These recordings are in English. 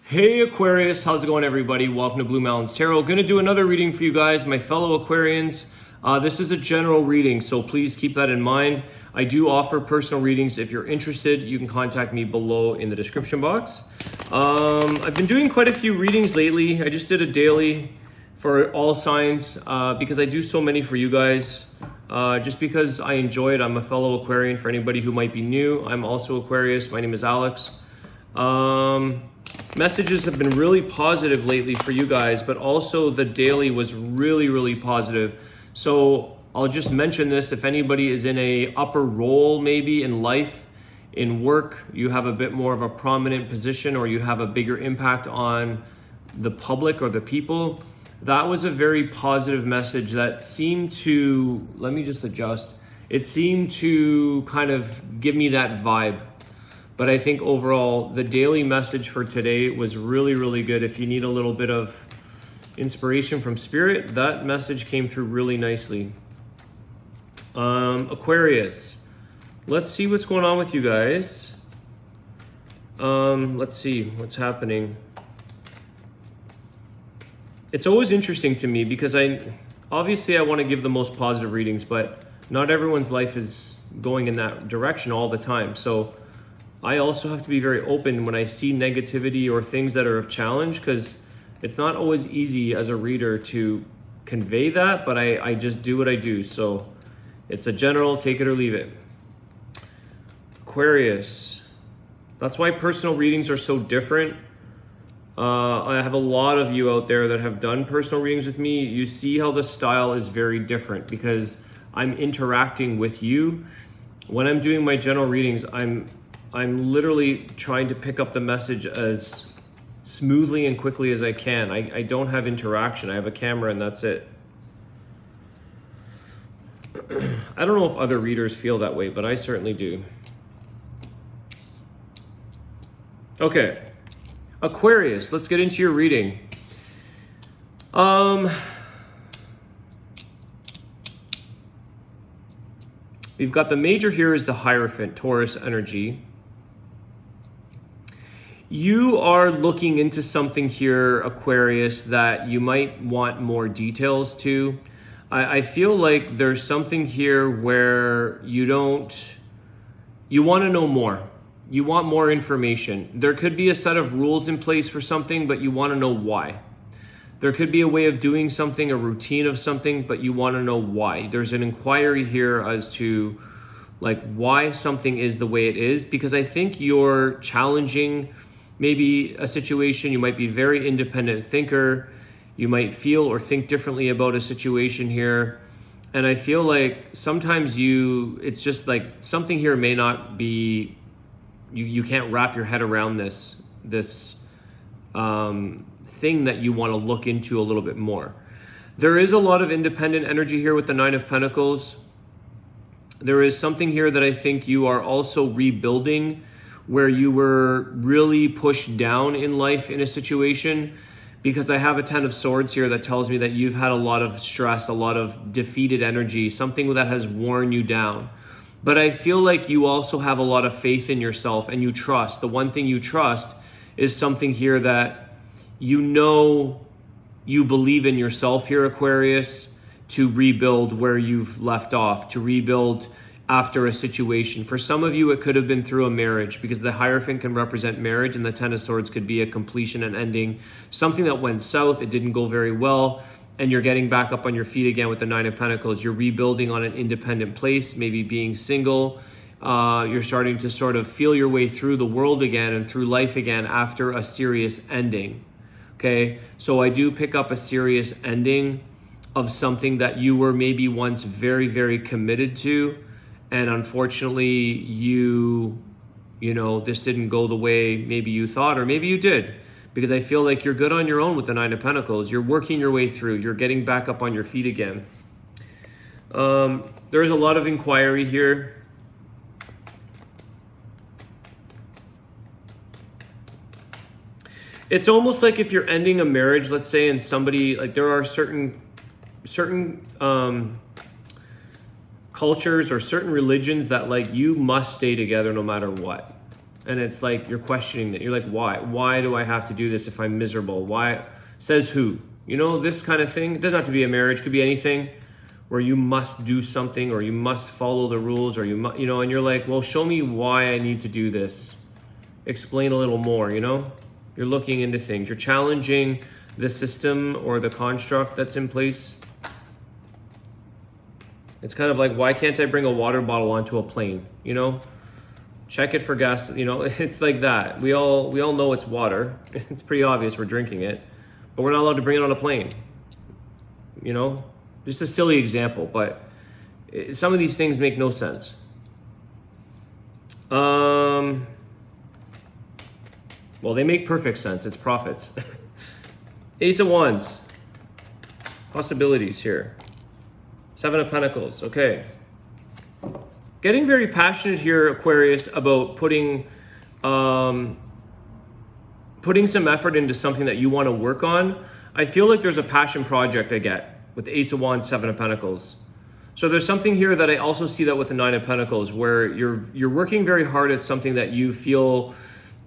Hey Aquarius, how's it going everybody? Welcome to Blue Mountains Tarot. Going to do another reading for you guys, my fellow Aquarians. This is a general reading, so please keep that in mind. I do offer personal readings. If you're interested, you can contact me below in the description box. I've been doing quite a few readings lately. I just did a daily for all signs because I do so many for you guys. Just because I enjoy it. I'm a fellow Aquarian. For anybody who might be new, I'm also Aquarius. My name is Alex. Messages have been really positive lately for you guys, but also the daily was really positive. So I'll just mention this. If anybody is in a upper role maybe in life, in work, you have a bit more of a prominent position or you have a bigger impact on the public or the people, that was a very positive message that seemed to, let me just adjust, it seemed to kind of give me that vibe. But I think overall, the daily message for today was really good. If you need a little bit of inspiration from spirit, that message came through really nicely. Aquarius, let's see what's going on with you guys. Let's see what's happening. It's always interesting to me because obviously I want to give the most positive readings, but not everyone's life is going in that direction all the time. So I also have to be very open when I see negativity or things that are of challenge, because it's not always easy as a reader to convey that, but I just do what I do. So it's a general, take it or leave it. Aquarius, that's why personal readings are so different. I have a lot of you out there that have done personal readings with me. You see how the style is very different because I'm interacting with you. When I'm doing my general readings, I'm literally trying to pick up the message as smoothly and quickly as I can. I don't have interaction. I have a camera and that's it. I don't know if other readers feel that way, but I certainly do. Okay. Aquarius, let's get into your reading. We've got the major here is the Hierophant, Taurus energy. You are looking into something here, Aquarius, that you might want more details to. I feel like there's something here where you want to know more. You want more information. There could be a set of rules in place for something, but you want to know why. There could be a way of doing something, a routine of something, but you want to know why. There's an inquiry here as to like why something is the way it is, because I think you're challenging maybe a situation. You might be a very independent thinker. You might feel or think differently about a situation here. And I feel like sometimes it's just like something here may not be, you can't wrap your head around this thing that you want to look into a little bit more. There is a lot of independent energy here with the Nine of Pentacles. There is something here that I think you are also rebuilding, where you were really pushed down in life in a situation, because I have a Ten of Swords here that tells me that you've had a lot of stress, a lot of defeated energy, something that has worn you down. But I feel like you also have a lot of faith in yourself and you trust. The one thing you trust is something here that you know you believe in yourself here, Aquarius, to rebuild where you've left off, to rebuild after a situation. For some of you, it could have been through a marriage, because the Hierophant can represent marriage and the Ten of Swords could be a completion and ending. Something that went south, it didn't go very well, and you're getting back up on your feet again with the Nine of Pentacles. You're rebuilding on an independent place, maybe being single. You're starting to sort of feel your way through the world again and through life again after a serious ending. Okay, so I do pick up a serious ending of something that you were maybe once very committed to, and unfortunately you know, this didn't go the way maybe you thought, or maybe you did, because I feel like you're good on your own with the Nine of Pentacles. You're working your way through. You're getting back up on your feet again. There's a lot of inquiry here. It's almost like if you're ending a marriage, let's say, and somebody, like, there are certain cultures or certain religions that like you must stay together no matter what. And it's like you're questioning it. You're like, why? Why do I have to do this if I'm miserable? Why? Says who? You know, this kind of thing. It doesn't have to be a marriage. It could be anything where you must do something or you must follow the rules or you know, and you're like, well, show me why I need to do this. Explain a little more, you know? You're looking into things. You're challenging the system or the construct that's in place. It's kind of like, why can't I bring a water bottle onto a plane, you know? Check it for gas, you know, it's like that. We all know it's water. It's pretty obvious we're drinking it, but we're not allowed to bring it on a plane, you know? Just a silly example, but some of these things make no sense. Well, they make perfect sense. It's profits. Ace of Wands. Possibilities here. Seven of Pentacles. Okay. Getting very passionate here, Aquarius, about putting some effort into something that you want to work on. I feel like there's a passion project I get with the Ace of Wands, Seven of Pentacles. So there's something here that I also see that with the Nine of Pentacles, where you're working very hard at something that you feel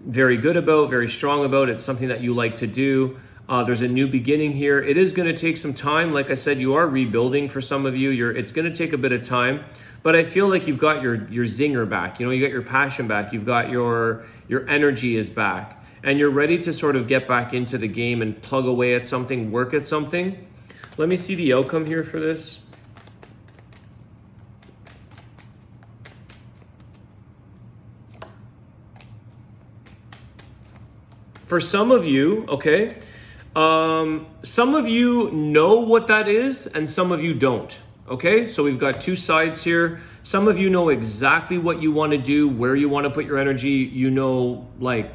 very good about, very strong about. It's something that you like to do. There's a new beginning here. It is going to take some time. Like I said, you are rebuilding for some of you. It's going to take a bit of time, but I feel like you've got your zinger back. You know, you got your passion back. You've got your energy is back, and you're ready to sort of get back into the game and plug away at something, work at something. Let me see the outcome here for this. For some of you, okay, some of you know what that is and some of you don't, okay? So we've got two sides here. Some of you know exactly what you want to do, where you want to put your energy. You know, like,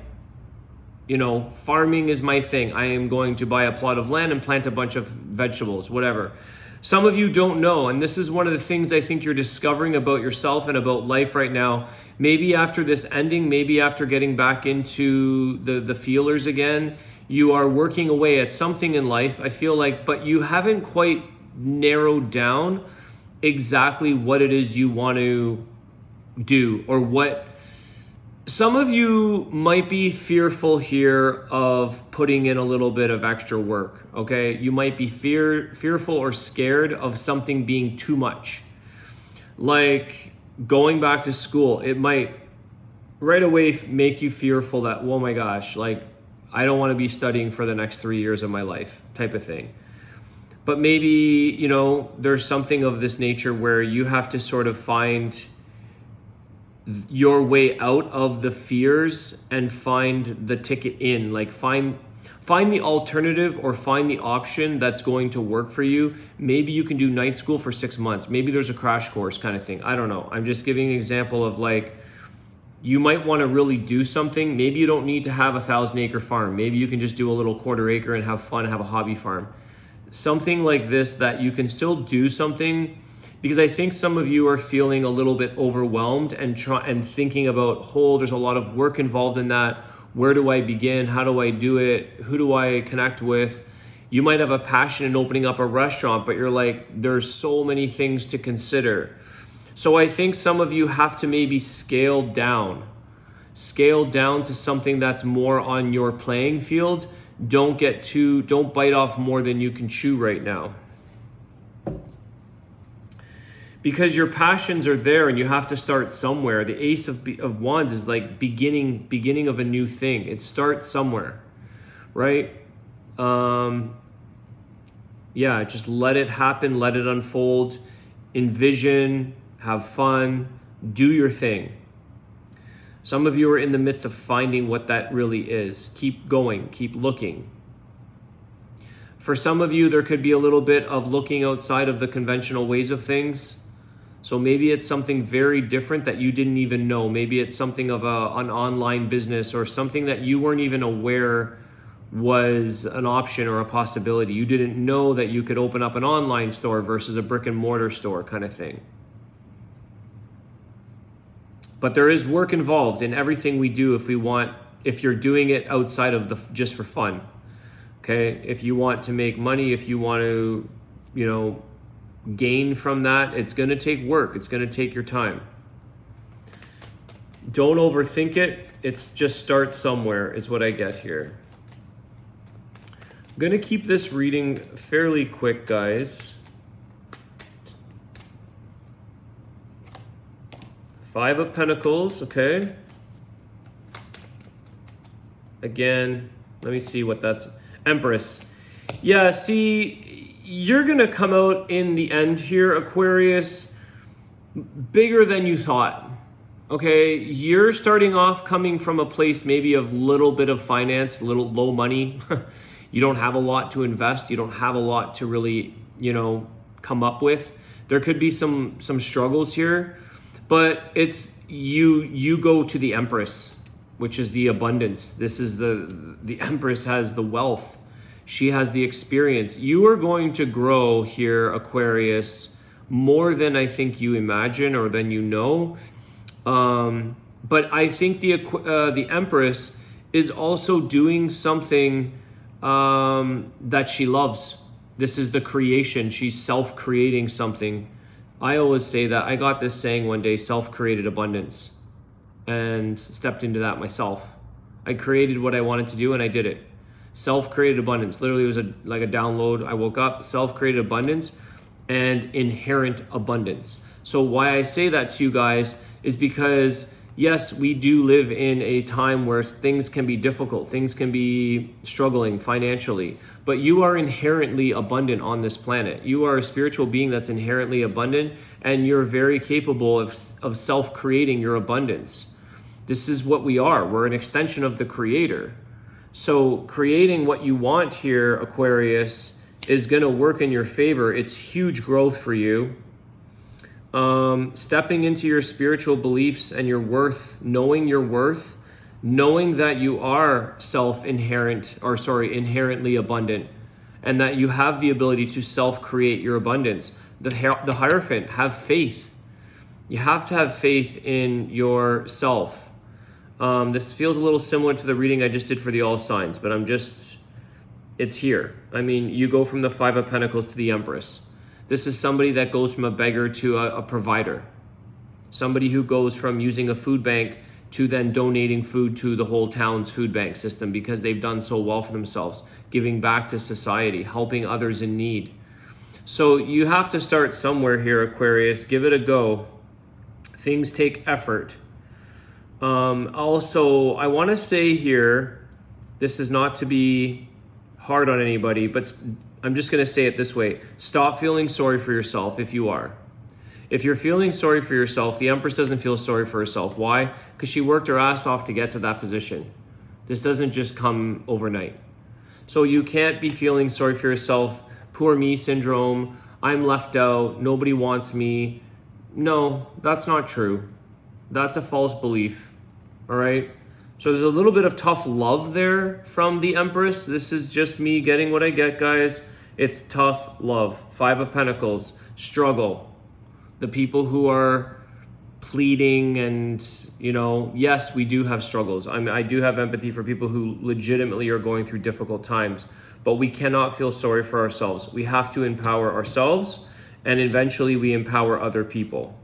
you know, farming is my thing. I am going to buy a plot of land and plant a bunch of vegetables, whatever. Some of you don't know, and this is one of the things I think you're discovering about yourself and about life right now. Maybe after this ending, maybe after getting back into the feelers again, you are working away at something in life, I feel like, but you haven't quite narrowed down exactly what it is you want to do or what. Some of you might be fearful here of putting in a little bit of extra work, okay? You might be fearful or scared of something being too much. Like going back to school, it might right away make you fearful that, oh my gosh, like I don't want to be studying for the next 3 years of my life type of thing. But maybe, you know, there's something of this nature where you have to sort of find your way out of the fears and find the ticket in, like find the alternative or find the option that's going to work for you. Maybe you can do night school for 6 months. Maybe there's a crash course kind of thing. I don't know. I'm just giving an example of like, you might want to really do something. Maybe you don't need to have a 1,000-acre farm. Maybe you can just do a little quarter acre and have fun, have a hobby farm. Something like this that you can still do something. Because I think some of you are feeling a little bit overwhelmed and thinking about, oh, there's a lot of work involved in that. Where do I begin? How do I do it? Who do I connect with? You might have a passion in opening up a restaurant, but you're like, there's so many things to consider. So I think some of you have to maybe scale down to something that's more on your playing field. Don't bite off more than you can chew right now. Because your passions are there and you have to start somewhere. The Ace of Wands is like beginning of a new thing. It starts somewhere, right? Yeah, just let it happen, let it unfold, envision, have fun, do your thing. Some of you are in the midst of finding what that really is. Keep going, keep looking. For some of you, there could be a little bit of looking outside of the conventional ways of things. So maybe it's something very different that you didn't even know. Maybe it's something of an online business or something that you weren't even aware was an option or a possibility. You didn't know that you could open up an online store versus a brick and mortar store kind of thing. But there is work involved in everything we do if you're doing it outside of just for fun. Okay? If you want to make money, if you want to, you know, gain from that, it's going to take work. It's going to take your time. Don't overthink it. It's just start somewhere is what I get here. I'm going to keep this reading fairly quick, guys. 5 of Pentacles, okay. Again, let me see what that's. Empress. Yeah, see, you're going to come out in the end here, Aquarius, bigger than you thought. Okay, you're starting off coming from a place maybe of little bit of finance, little low money. You don't have a lot to invest. You don't have a lot to really, come up with. There could be some struggles here, but it's you go to the Empress, which is the abundance. This is the Empress has the wealth. She has the experience. You are going to grow here, Aquarius, more than I think you imagine or than you know. But I think the Empress is also doing something that she loves. This is the creation. She's self-creating something. I always say that. I got this saying one day, self-created abundance, and stepped into that myself. I created what I wanted to do and I did it. Self-created abundance. Literally, it was like a download. I woke up, self-created abundance and inherent abundance. So why I say that to you guys is because, yes, we do live in a time where things can be difficult. Things can be struggling financially. But you are inherently abundant on this planet. You are a spiritual being that's inherently abundant, and you're very capable of self-creating your abundance. This is what we are. We're an extension of the Creator. So creating what you want here, Aquarius, is going to work in your favor. It's huge growth for you. Stepping into your spiritual beliefs and your worth, knowing your worth, knowing that you are inherently abundant, and that you have the ability to self-create your abundance. The Hierophant, have faith. You have to have faith in yourself. This feels a little similar to the reading I just did for the all signs, but it's here. I mean, you go from the 5 of Pentacles to the Empress. This is somebody that goes from a beggar to a provider. Somebody who goes from using a food bank to then donating food to the whole town's food bank system because they've done so well for themselves, giving back to society, helping others in need. So you have to start somewhere here, Aquarius. Give it a go. Things take effort. Also, I want to say here, this is not to be hard on anybody, but I'm just going to say it this way. Stop feeling sorry for yourself if you are. If you're feeling sorry for yourself, the Empress doesn't feel sorry for herself. Why? Because she worked her ass off to get to that position. This doesn't just come overnight. So you can't be feeling sorry for yourself. Poor me syndrome. I'm left out. Nobody wants me. No, that's not true. That's a false belief. All right? So there's a little bit of tough love there from the Empress. This is just me getting what I get, guys. It's tough love. 5 of Pentacles. Struggle. The people who are pleading and, yes, we do have struggles. I do have empathy for people who legitimately are going through difficult times, but we cannot feel sorry for ourselves. We have to empower ourselves, and eventually we empower other people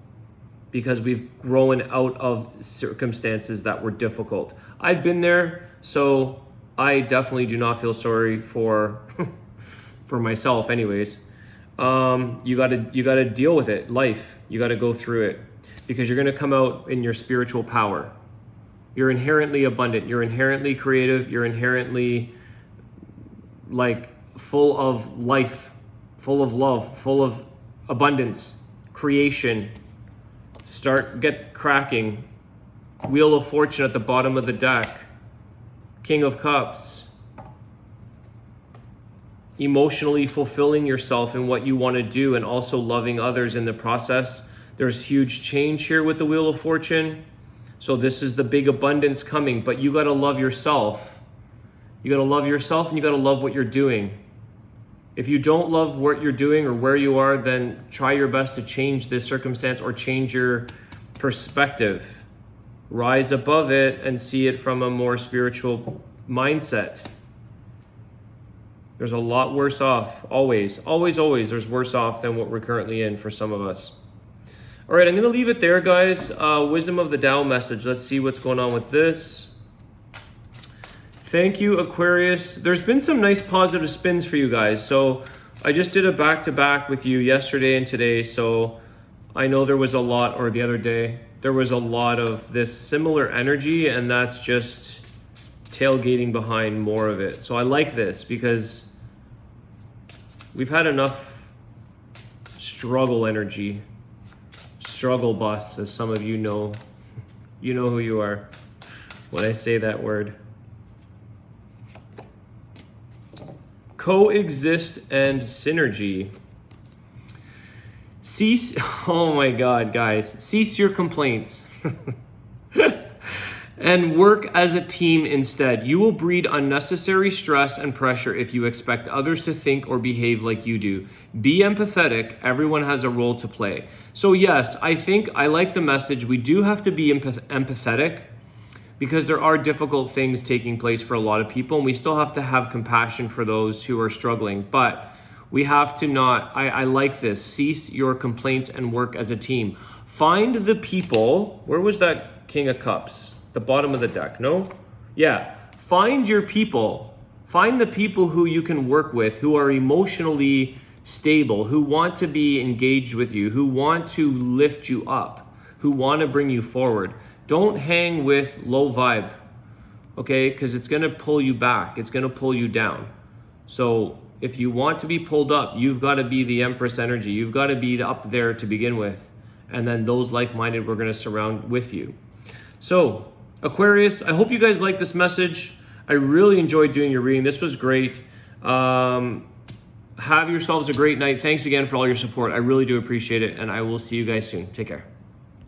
because we've grown out of circumstances that were difficult. I've been there, so I definitely do not feel sorry for myself anyways. You gotta deal with it. Life, you gotta go through it because you're gonna come out in your spiritual power. You're inherently abundant. You're inherently creative. You're inherently full of life, full of love, full of abundance, creation. Get cracking. Wheel of Fortune at the bottom of the deck. King of Cups. Emotionally fulfilling yourself in what you want to do and also loving others in the process. There's huge change here with the Wheel of Fortune. So this is the big abundance coming, but you got to love yourself. You got to love yourself and you got to love what you're doing. If you don't love what you're doing or where you are, then try your best to change this circumstance or change your perspective. Rise above it and see it from a more spiritual mindset. There's a lot worse off, always, always, always. There's worse off than what we're currently in for some of us. All right, I'm going to leave it there, guys. Wisdom of the Tao message. Let's see what's going on with this. Thank you, Aquarius. There's been some nice positive spins for you guys. So I just did a back-to-back with you yesterday and today. So I know there was a lot, or the other day, there was a lot of this similar energy, and that's just tailgating behind more of it. So I like this because we've had enough struggle energy. Struggle bus, as some of you know. You know who you are when I say that word. Coexist and synergy. Cease, oh my God, guys. Cease your complaints and work as a team instead. You will breed unnecessary stress and pressure if you expect others to think or behave like you do. Be empathetic. Everyone has a role to play. So yes, I think I like the message. We do have to be empathetic because there are difficult things taking place for a lot of people, and we still have to have compassion for those who are struggling. But we have to not, I like this. Cease your complaints and work as a team. Find the people, where was that King of Cups? The bottom of the deck, no? Yeah, find your people. Find the people who you can work with, who are emotionally stable, who want to be engaged with you, who want to lift you up, who want to bring you forward. Don't hang with low vibe, okay? Because it's going to pull you back. It's going to pull you down. So if you want to be pulled up, you've got to be the Empress energy. You've got to be up there to begin with. And then those like-minded we're going to surround with you. So Aquarius, I hope you guys like this message. I really enjoyed doing your reading. This was great. Have yourselves a great night. Thanks again for all your support. I really do appreciate it. And I will see you guys soon. Take care.